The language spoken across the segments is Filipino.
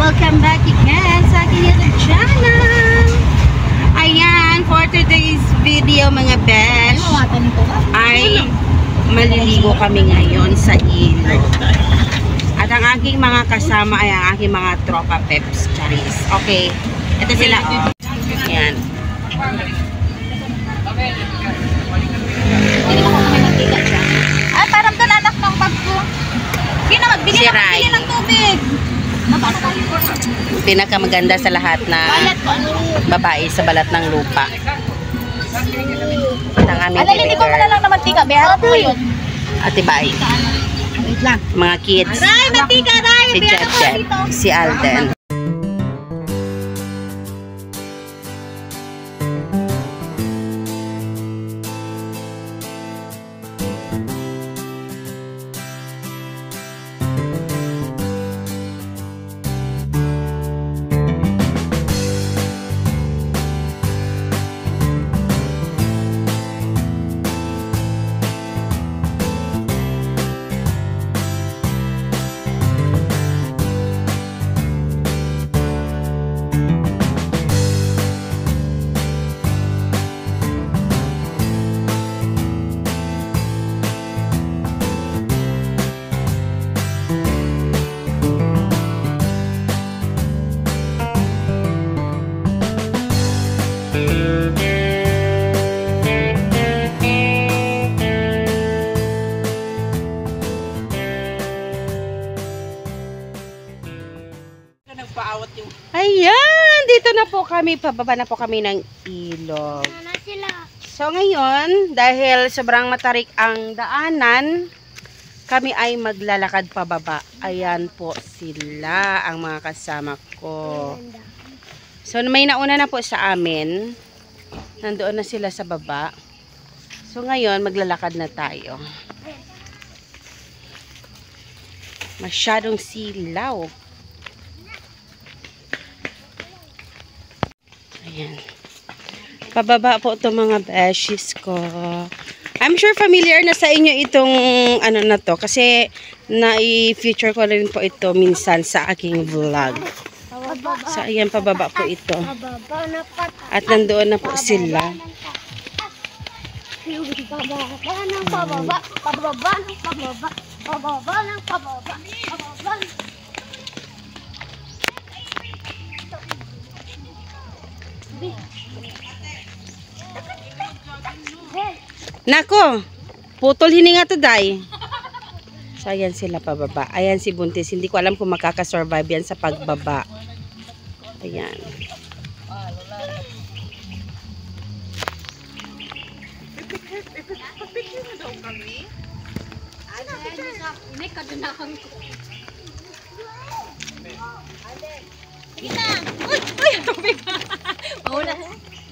Welcome back again sa aking YouTube channel. Ayan, for today's video mga besh, ay maliligo kami ngayon sa ilog. At ang aking mga kasama ay ang aking mga tropa peps, charis. Okay, ito sila. Oh. Ayan. Ay, parang doon anak ng bag ko. Magbigay na ng tubig. Pinakamaganda sa lahat na babae sa balat ng lupa. At ang aming baby Alilinigo mo na lang na mantika. Beharap mo yun. Ate Bay. Wait lang. Mga kids. Ray, mantika, Ray. Si Chet, si Alden. Ayan, dito na po kami, pababa na po kami ng ilog. So ngayon, dahil sobrang matarik ang daanan, kami ay maglalakad pababa. Ayan po sila, ang mga kasama ko. So may nauna na po sa amin. Nandoon na sila sa baba. So ngayon, maglalakad na tayo. Masyadong silaw. Ayan. Pababa po itong mga beshies ko. I'm sure familiar na sa inyo itong ano na to. Kasi na-feature ko rin po ito minsan sa aking vlog. So ayan, pababa po ito. At nandoon na po sila. Nako, putol hininga to, day. So ayan sila pababa. Ayan si Buntis. Hindi ko alam kung makakasurvive yan sa pagbaba. Ayan.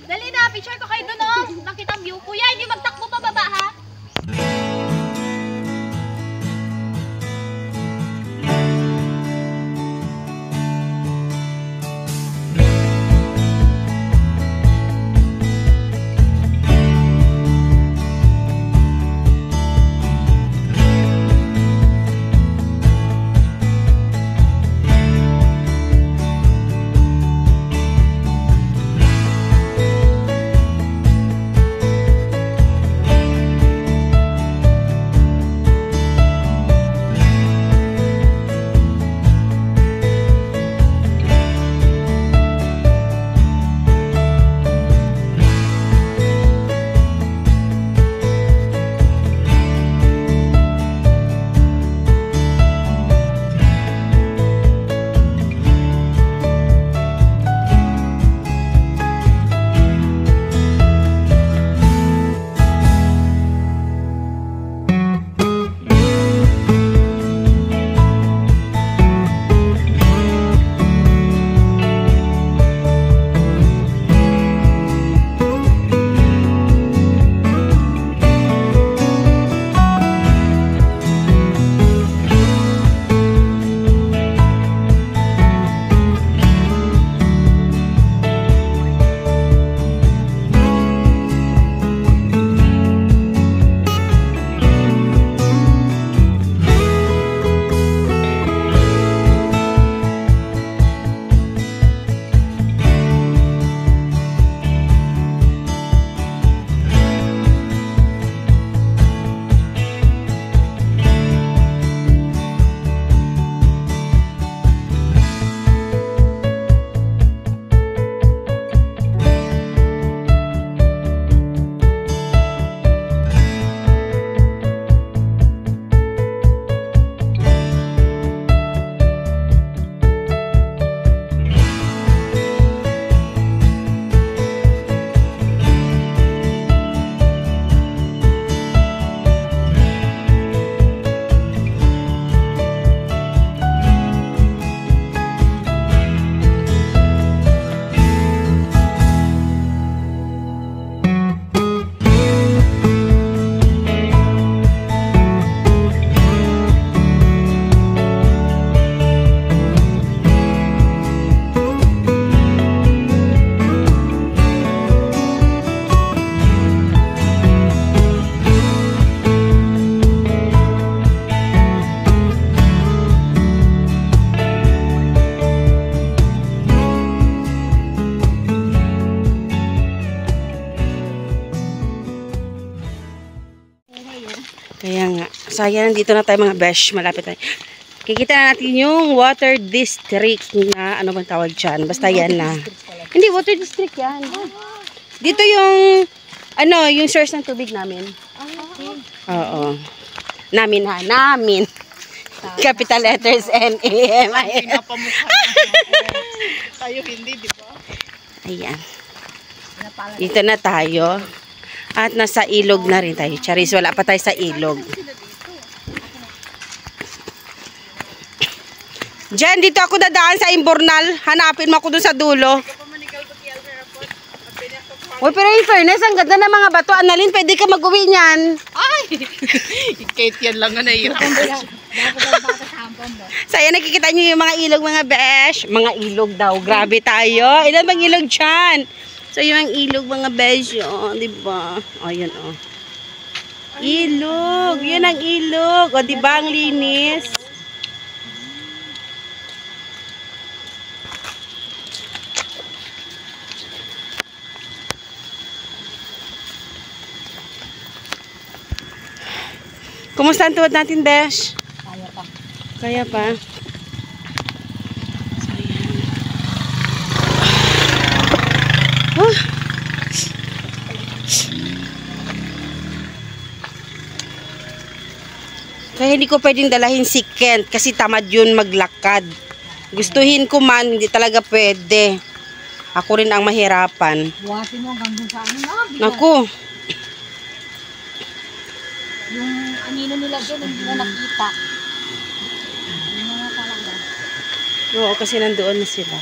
Dali na, picture ko kayo doon, oh. Nakita ang view. Kuya, hindi magtakbo pababa, ha? So, ayan, dito na tayo mga besh. Malapit tayo. Kikita na natin yung water district na, ano bang tawag dyan? Basta yan na. Hindi, water district yan. Dito yung, ano, yung source ng tubig namin. Oo. Namin ha, namin. Capital letters N-A-M. Tayo hindi, di ba? Ayan. Dito na tayo. At nasa ilog na rin tayo. Charis, wala pa tayo sa ilog. Diyan, dito ako dadaan sa Imbornal. Hanapin mo ako dun sa dulo. Uy, pero in fairness, ang ganda ng mga bato. Annalyn, pwede ka mag-uwi niyan. Ay! Ikait yan lang na nahihirap. So, ayan, nakikita niyo yung mga ilog, mga besh. Mga ilog daw. Grabe tayo. Ilan bang ilog dyan? So, yung ilog, mga besh. Oh, diba? O, yun, oh. Ilog. Yun ang ilog. O, diba ang linis? Kumusta ang tuhod natin, besh? Kaya pa. Kaya pa. Oh. Kaya hindi ko pwedeng dalahin si Kent kasi tamad yun maglakad. Gustuhin ko man, hindi talaga pwede. Ako rin ang mahirapan. Buhatin mo hanggang dun sa ano na. Naku. Yung anino nila dyan, hindi na nakita. Hindi na talaga. Oo, kasi nandoon na sila.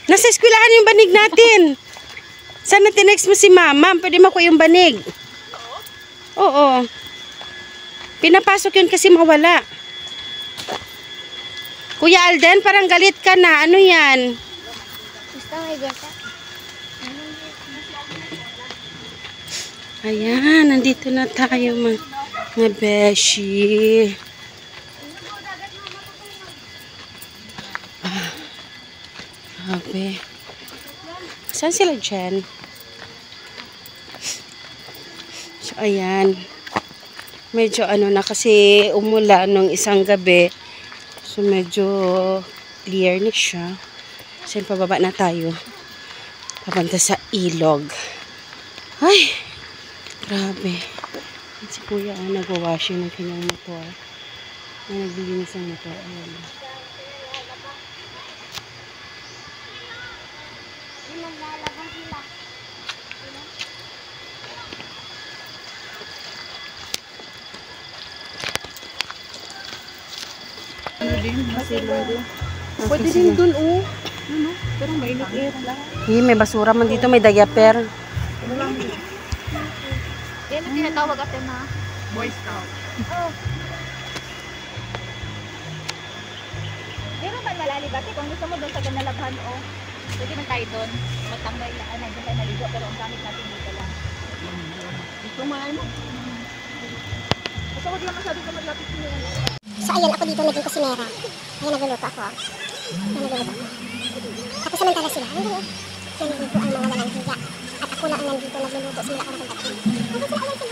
Nasa eskwelahan yung banig natin. Sana tinext mo si mama. Pwede mo ko yung banig. Oo. Pinapasok yun kasi mawala. Kuya Alden, parang galit ka na. Ano yan? Ayan, nandito na tayo mga beshi. Grabe. Saan sila dyan? So, ayan. Medyo ano na kasi umula nung isang gabi. So, medyo clear na siya. So, pababa na tayo. Papunta sa ilog. Ay! Grabe. Si Kuya nag-washing ng kanyang motor. Naglilinis ang motor. Ayan. Pwede din dun, oh. Ano? Pero mainit lang. May basura man dito. May diaper. Yan ang tinatawag atin na Boy Scout. Oh. Meron ba malalim ba? Kung gusto mo doon sa Ganalabhan, oh. Pwede man tayo doon. Matanggal na, nandun tayo naligo. Pero ang gamit natin dito lang. Ito man. Kasi huwag lang masyado ka maglapit nyo. So ayan, ako dito naging kusinera. Ayan, nagluluto ako. Ayan, nagluluto ako. Tapos samantala sila, nandito ang mga walang hiya. At ako na ang nandito nagluluto. Simula ko na kung dating.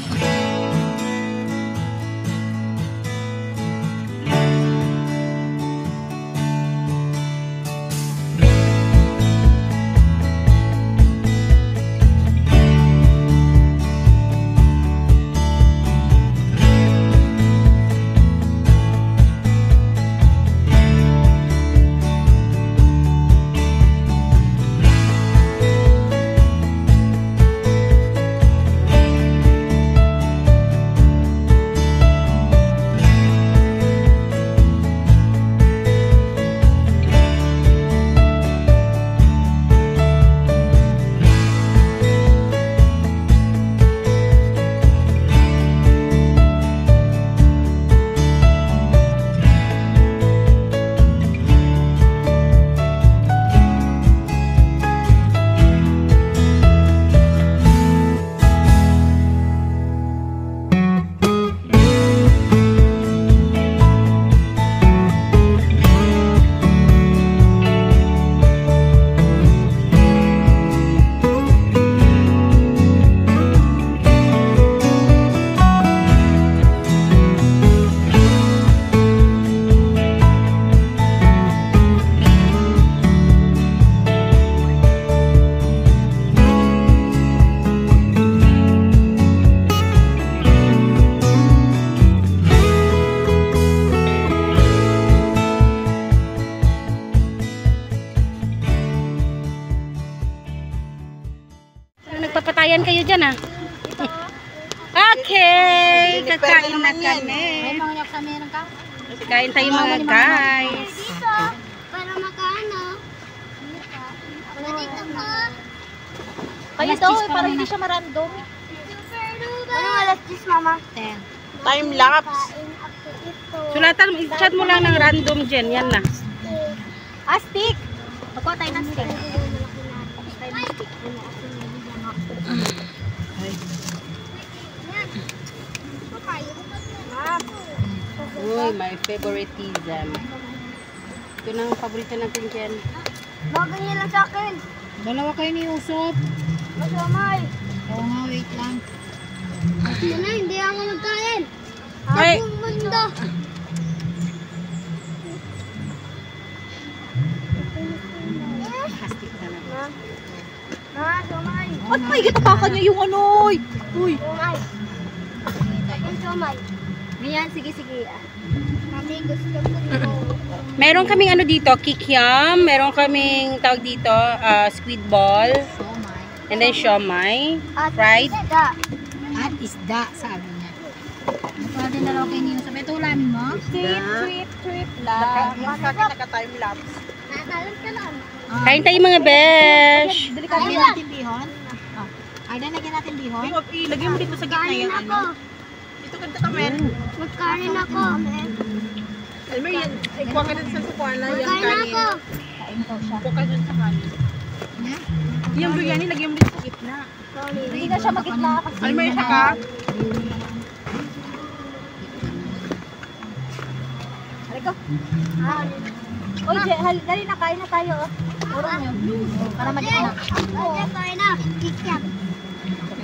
Magsabayan kayo dyan ah. Okay, kakain na kami. May mga kami ng ka. Kain tayo mga guys. Para makaano. Dito po. Kayo daw, para hindi siya marandom. Ano alas 10, mama? 10. Time lapse. Kain ako ito. Sulatan, chat mo lang ng random dyan. Yan na. Ah, stick! Magkuha tayo ng stick. Uy, my favoritism. Ito na ang paborito natin dyan. Bagay niya lang sa akin. Dalawa kayo ni Usop. Masamay. Oo nga, wait lang. Sana hindi ako magkain. Ay. Habang mundo. Hastik na lang. Sumay. At may gitapakan niya yung ano. Uy. Sumay. Yung sumay. Ganyan, sige. Mami, gusto ko ito. Meron kaming ano dito, kikiam. Meron kaming tawag dito, squid ball. So, my. And then siomay. At Fried. isda. At isda, sabi niya. Pwede na lang kayo ni Usop. Ito ulamin mo? Trip lang. Naka-time lapse. Nakakalap ka lang. Kain tayo mga besh. Dali ka, lagyan natin bihon. Oh. Aydan, lagyan natin bihon. Ilagay mo dito sa gitna Kanin yung ako. ano. Ito kanta kamen. Magkanin ako. Elmer, yan. Ay, kuha ka din sa sukuan na yung Magkain kanin. ako. Kain ko siya. Kuha ka dun sa kanin. Niya? Yung biryani, lagyan mo dito sa gitna. Hindi na siya magitla kasi. Elmer, isa ka. Halika. Uy, dali na, kain na tayo. Puro nyo. Para magitla. Kain na. Kikyam.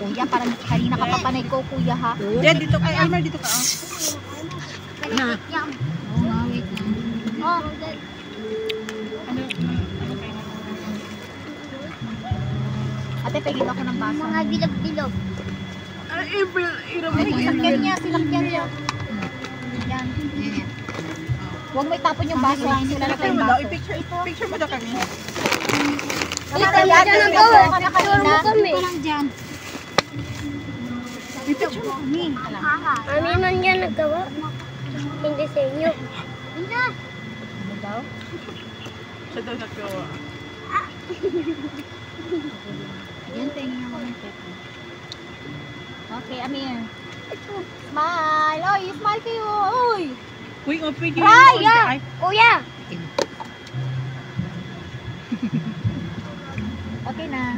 Kuya, parang kanina ka papanay ko, kuya ha. Yan, dito ka. Elmer, dito ka. Na. Kikyam. Oo nga, wait lang. Oh. Ate, pagin ako ng baso. Mga bilog-bilog. Ay, silakyan niya. Yan. Yan. Huwag mo itapon yung baso, ha. Hindi lang tayong baso. Picture mo daw kami. Ito yan, Yan ang picture gawin. ka na kanina. Kami. Ito lang dyan. Picture mo kami. Amin man yan naggawa. Hindi sa inyo. Hindi. Ano daw? Siya daw nagkawa. Yan, tingin ako ng tete. Okay, Amir. Smile! Oy, smile kayo! Oy! Uy, open yun. Kuya! Kuya! Okay na.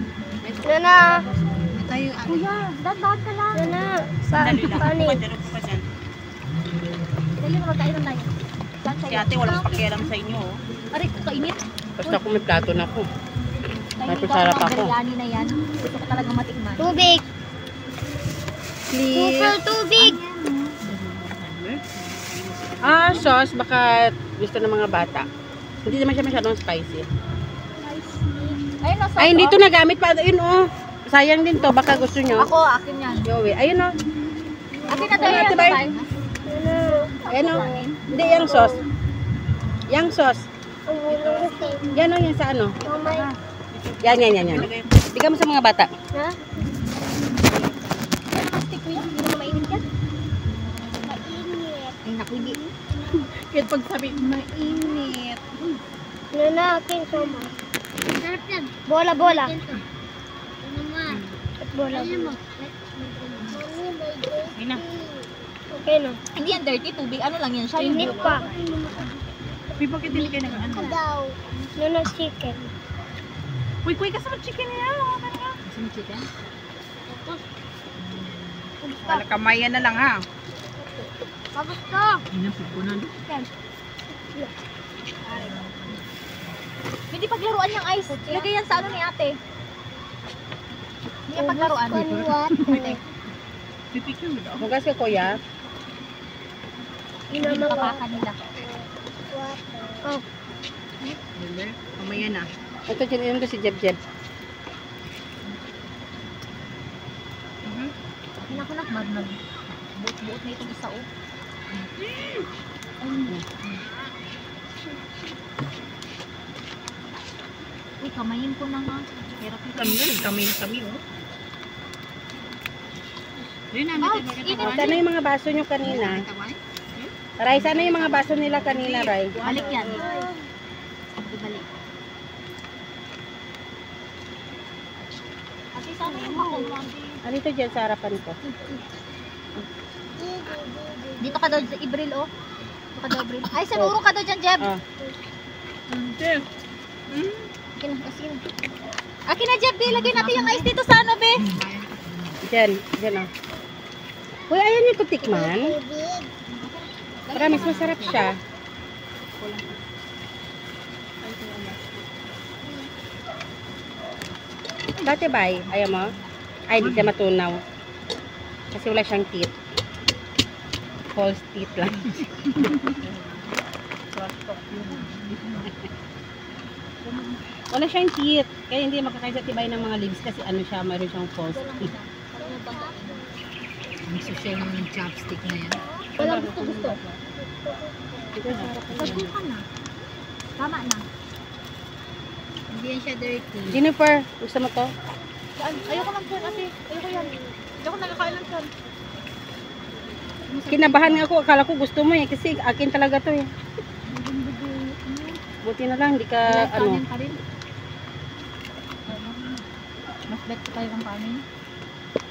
Nana! Tayo, kuya, dahan ka lang. Nana! Sa kanin. Dali na magkain na tayo. Si ate, walang pakialam sa inyo. Aray, kainit. Basta kung may plato na ako. Kainit ko Masarap ang ako. biryani na yan. Gusto ko talagang matikman. Tubig! Please. Super tubig! Sauce, baka gusto ng mga bata. Hindi naman siya masyadong spicy. Ayun na, sauce. Ay, hindi to nagamit pa. Yun, oh. Sayang din to. Baka gusto nyo. Ako, akin yan. Yowie. Ayun, oh. Akin na tayo Ate yung Bay. sabay. Ayun, oh. Hindi, yung sauce. Yang sauce. Ang ulo kasi. Yan, oh. Yan sa ano. Mamay. Yan. Bigyan mo sa mga bata. Ha? Stick ko yan. Hindi naman mainit yan. Mainit. Ay, naku, hindi. Kaya pag sabi, mainit. Nana, akin sumay. Sarap yan. Bola-bola. At bola-bola. Ayun na. Okay na. Hindi yan dirty tubig. Ano lang yan siya? Init pa. Uy, bakit hindi kayo nag-ano? Daw. Nana, chicken. Uy, kuy, kasama chicken niya. Gusto mo chicken? Wala kamayan na lang, ha? Tapos ko. Inapupunan. Hindi paglaruan yung ice. Ilagay yan sa ano ni ate. Hindi yan paglaruan. Pipicture mo daw. Hugas ka, kuya. Hindi papakan nila. Oh. Kamaya na. Ito, yun to si Jeb. Hinak-hinak, mag. Buot-buot na itong isa, oh. Uy, kamayin ko na nga. Hirap ito. Kami na, nagkamay na kami, oh. Sana yung mga baso nyo kanina. Ray, sana yung mga baso nila kanina, Ray. Balik yan. Ibalik. Ate, sana yung bako mo, ate. Ano ito dyan sa harapan ko? Dito ka daw sa Ibril, oh. Dito ka daw, Ibril. Ay, sanuro ka daw dyan, Jeb. Ah. Akin na, asin. Akin na, Jeb. Lagyan natin yung ice dito sa ano, be. Dyan, dyan oh. Uy, ayan yung tikman. Para mas masarap siya. Dati bay, ayaw mo? Ay, hindi siya matunaw. Kasi wala siyang teeth. False teeth lang. Wala siyang teeth. Kaya hindi makakaisa tibay ng mga leaves kasi ano siya, mayroon siyang false teeth. Gusto siya ng chopstick na yan. Wala gusto. Pagbuka na. Tama na. Hindi yan siya dirty. Jennifer, gusto mo to? Ayoko lang sir, ate. Ayoko yan. Ayoko nagkakain lang sir. Kinabahan nga ako. Akala ko gusto mo eh. Kasi akin talaga to eh. Buti na lang, hindi ka ano. Ka rin. Mas bet ko tayo ng kanin.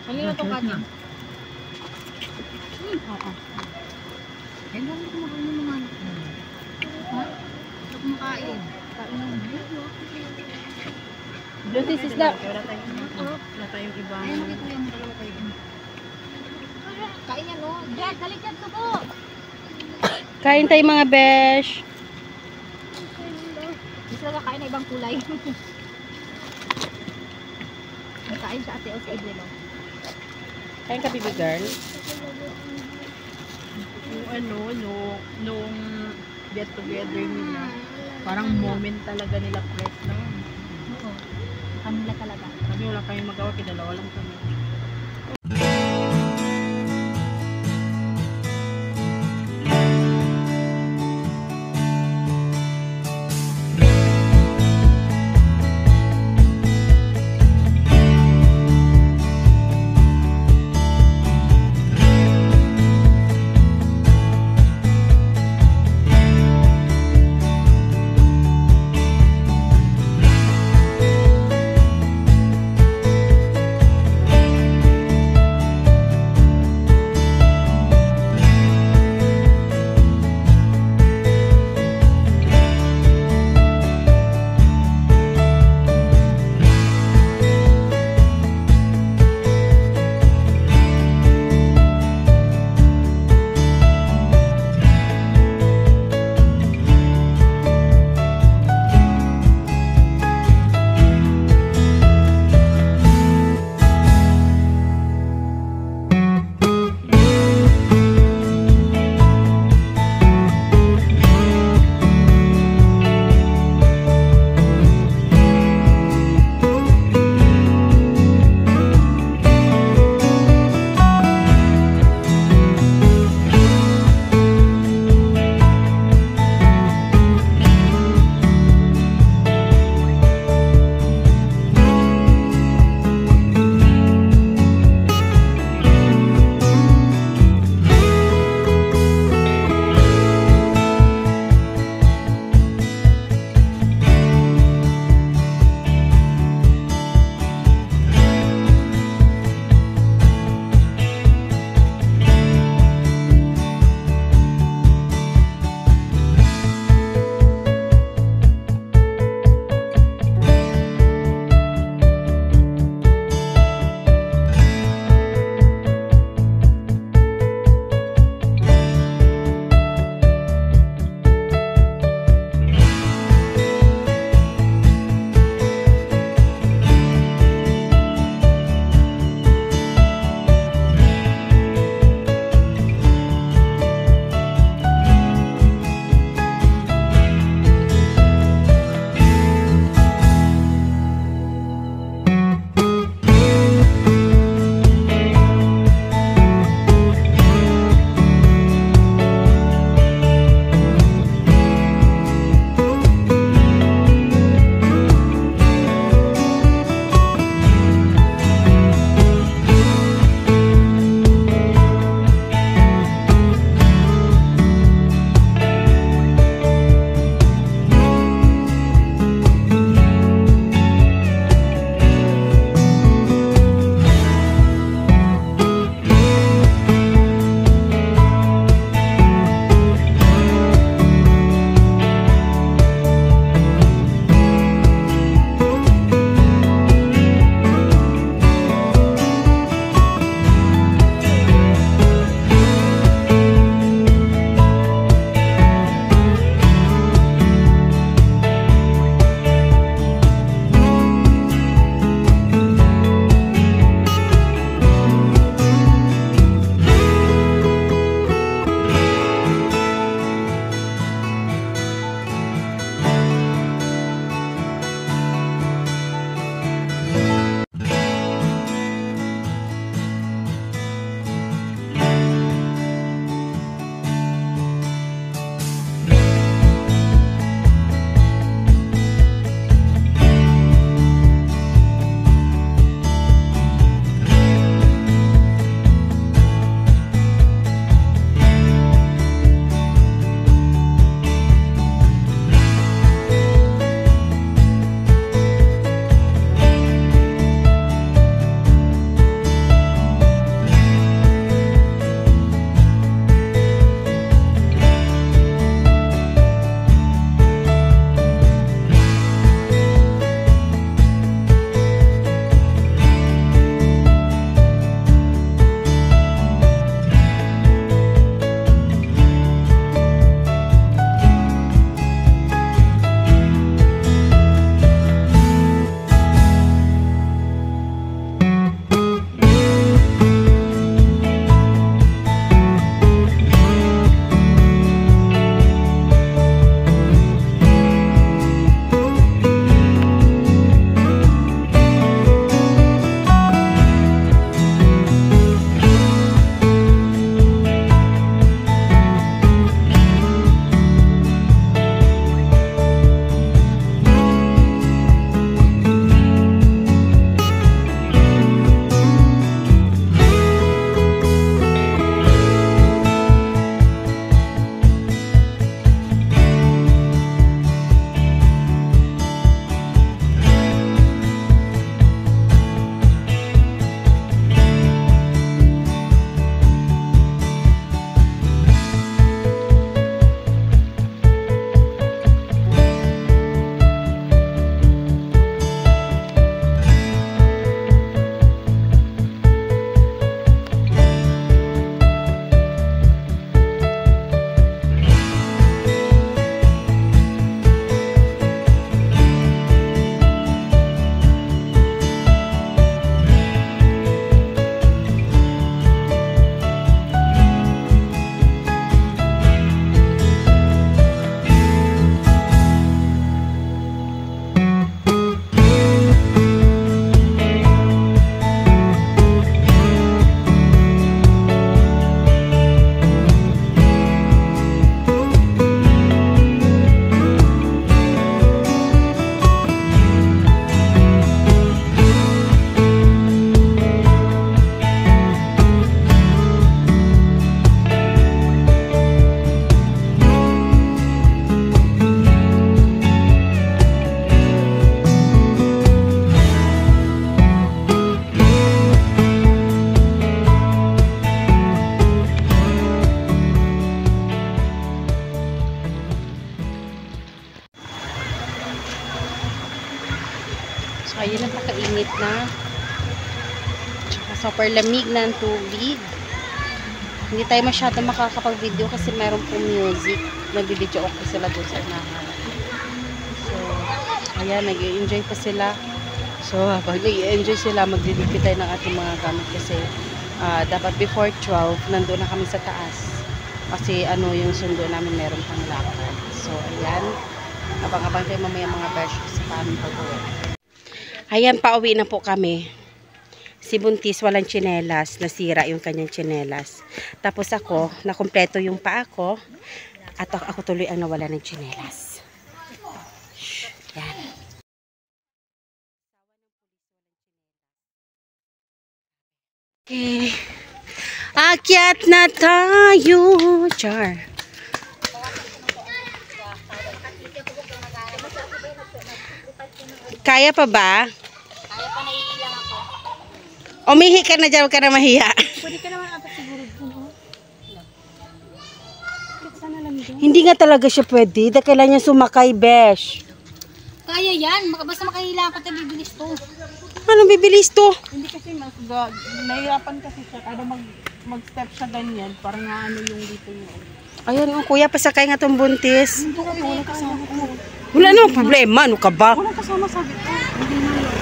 Kanina to kanin. Oo. Yan lang ito mga naman. Ha? Ito kumakain. Kain na. Lutis isda. Wala tayong iba. Ay, hindi ko yung dalawa kayo. Kain yan, no? Jet, dali dyan, subo! Kain tayo mga besh. Gusto talaga kain na ibang kulay. Kain sa ate o sa Ibrilo. Kain ka, baby girl. Yung ano, nung get together nila, parang moment talaga nila press na. Oo. Kanila talaga. Sabi wala kayong magawa, pinalawa lang kami. So, ayun, napakainit na. Tsaka super lamig ng tubig. Hindi tayo masyado makakapag-video kasi meron po music. Nag-video okay sila doon sa unahan. So, ayan, nag-enjoy pa sila. So, habang nag-enjoy sila, magdidikit tayo ng ating mga gamit kasi dapat before 12, nandun na kami sa taas. Kasi yung sundo namin meron pang lakad. So, ayan. Abang-abang tayo mamaya mga besh sa paano pag-uwi. Ayan, pauwi na po kami. Si Buntis walang tsinelas, nasira yung kanyang tsinelas. Tapos ako, nakumpleto yung paa ko at ako tuloy ang nawala ng tsinelas. Yan. Okay. Akyat na tayo, Char. Kaya pa ba? Kaya pa, naiilang ako. Umihi ka na dyan, huwag ka na mahiya. Pwede ka naman ata siguro dun, Sana lang dun. Hindi nga talaga siya pwede. Dahil kailangan niya sumakay, besh. Kaya yan. Basta makahila ako tayo bibilis to. Anong bibilis to? Hindi kasi nahihirapan kasi siya. Kada mag-step siya ganyan, parang naano yung dito niya. Ayan, kuya, pasakay nga tong Buntis. Hindi kami walang kasama ko. Wala namang problema, ano ka ba? Walang kasama sabi ko. Hindi na yun.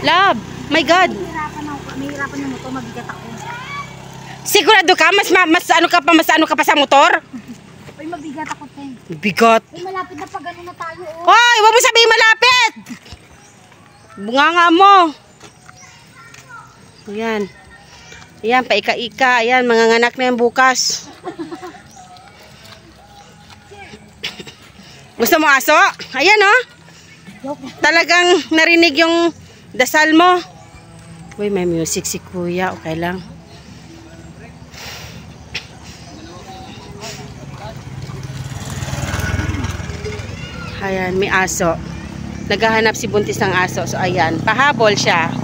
Love, my God. Mahirapan na mo to, mabigat ako. Sigurado ka? Mas ano ka pa sa motor? Uy, mabigat ako, te. Bigot. Uy, malapit na pa gano'n na tayo, Hoy, huwag mo sabihin malapit! Bunganga mo. Ayan. Ayan, paika-ika. Ayan, manganganak na yan bukas. Gusto mo aso? Ayan, oh. Talagang narinig yung dasal mo. Uy, may music si kuya. Okay lang. Ayan, may aso. Naghahanap si Buntis ng aso. So, ayan. Pahabol siya.